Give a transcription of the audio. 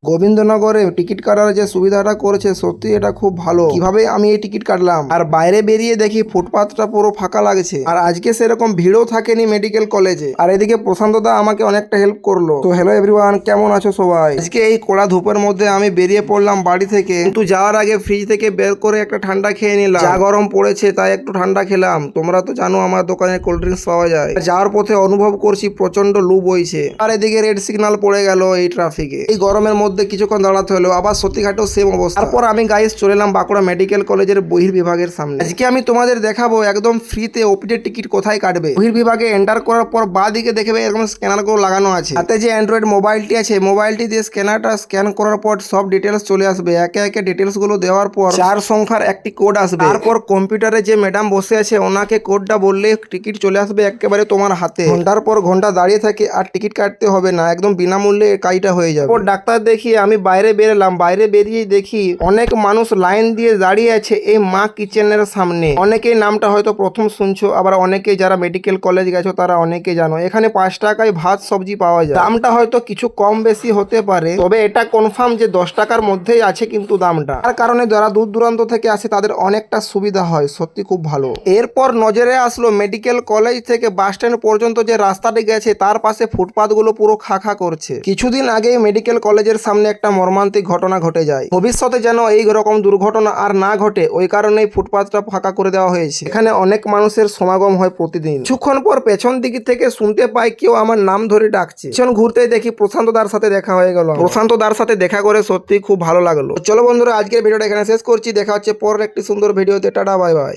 গোবিন্দনগরে ticket কাটার যে সুবিধাটা করেছে সত্যি এটা খুব ভালো। কিভাবে আমি এই টিকিট কাটলাম, আর বাইরে বেরিয়ে দেখি ফুটপাথটা পুরো ফাঁকা লাগছে, আর আজকে সেরকম ভিড়ও থাকেনি মেডিকেল কলেজে। আর এদিকে প্রশান্ত দা আমাকে অনেকটা হেল্প করলো। তো হ্যালো এভরিওয়ান, কেমন আছো সবাই? আজকে এই কড়া ধূপের মধ্যে আমি বেরিয়ে পড়লাম বাড়ি থেকে, কিন্তু যাওয়ার আগে ফ্রিজ থেকে বের করে একটা ঠান্ডা খেয়ে নিলাম। যা গরম পড়েছে তাই একটু ঠান্ডা খেলাম। তোমরা তো জানো আমার দোকানে কোল্ড ড্রিঙ্কস পাওয়া যায়। যাওয়ার পথে অনুভব করছি প্রচন্ড লু বইছে, আর এদিকে রেড সিগন্যাল পড়ে গেল এই ট্রাফিকে। এই গরমের মধ্যে কিছুক্ষণ দাঁড়াতে হলো, আবার সত্যিঘাটেও সেম অবস্থা। তারপর আমি গাইস চলে এলাম বাঁকুড়া মেডিকেল কলেজের বহির্বিভাগের সামনে। আজকে আমি তোমাদের দেখাবো একদম ফ্রিতে ওপিডি টিকিট কোথায় কাটবে। বহির্বিভাগে এন্টার করার পর বাঁ দিকে দেখবে এরকম স্ক্যানার গুলো লাগানো আছে। হাতে যে অ্যান্ড্রয়েড মোবাইলটি আছে, মোবাইলটি দিয়ে স্ক্যানারটা স্ক্যান করার পর সব ডিটেলস চলে আসবে। একে একে ডিটেলস গুলো দেওয়ার পর 4 সংখ্যার একটি কোড আসবে। তারপর কম্পিউটারে যে ম্যাডাম বসে আছে ওনাকে কোডটা বললে টিকিট চলে আসবে একেবারে তোমার হাতে। ঘন্টার পর ঘন্টা দাঁড়িয়ে থাকে আর টিকিট কাটতে হবে না, একদম বিনামূল্যে কাজটা হয়ে যাবে। ডাক্তার দেখিয়ে আমি বাইরে বেরোলাম। বাইরে বেরিয়ে দেখি অনেক মানুষ লাইন দিয়ে দাঁড়িয়ে আছে এই মা কিচেনের সামনে। অনেকেই নামটা হয়তো প্রথম শুনছো, আবার অনেকেই যারা মেডিকেল কলেজ গেছো তারা অনেকে জানো এখানে 5 টাকায় ভাত সবজি পাওয়া যায়। দামটা হয়তো কিছু কম বেশি হতে পারে, তবে এটা কনফার্ম যে 10 টাকার মধ্যেই আছে কিন্তু দামটা। তার কারণে যারা দূর দূরান্ত থেকে আসে তাদের অনেকটা সুবিধা হয়, সত্যি খুব ভালো। এরপর নজরে আসলো মেডিকেল কলেজ থেকে বাস স্ট্যান্ড পর্যন্ত যে রাস্তাটি গেছে তার পাশে ফুটপাথ গুলো পুরো খা করছে। কিছুদিন আগে মেডিকেল কলেজের সামনে একটা মর্মান্তিক ঘটনা ঘটে যায়। ভবিষ্যতে যেন এই রকম দুর্ঘটনা আর না ঘটে ওই কারণেই ফুটপাথটা ফাঁকা করে দেওয়া হয়েছে। এখানে অনেক মানুষের সমাগম হয় প্রতিদিন। কিছুক্ষণ পর পেছন দিক থেকে শুনতে পাই কেউ আমার নাম ধরে ডাকছে। পেছন ঘুরতেই দেখি প্রশান্ত দার সাথে দেখা হয়ে গেল। প্রশান্ত দার সাথে দেখা করে সত্যি খুব ভালো লাগলো। চলো বন্ধুরা, আজকের ভিডিওটা এখানে শেষ করছি। দেখা হচ্ছে পরের একটি সুন্দর ভিডিওতে। Tata, bye bye.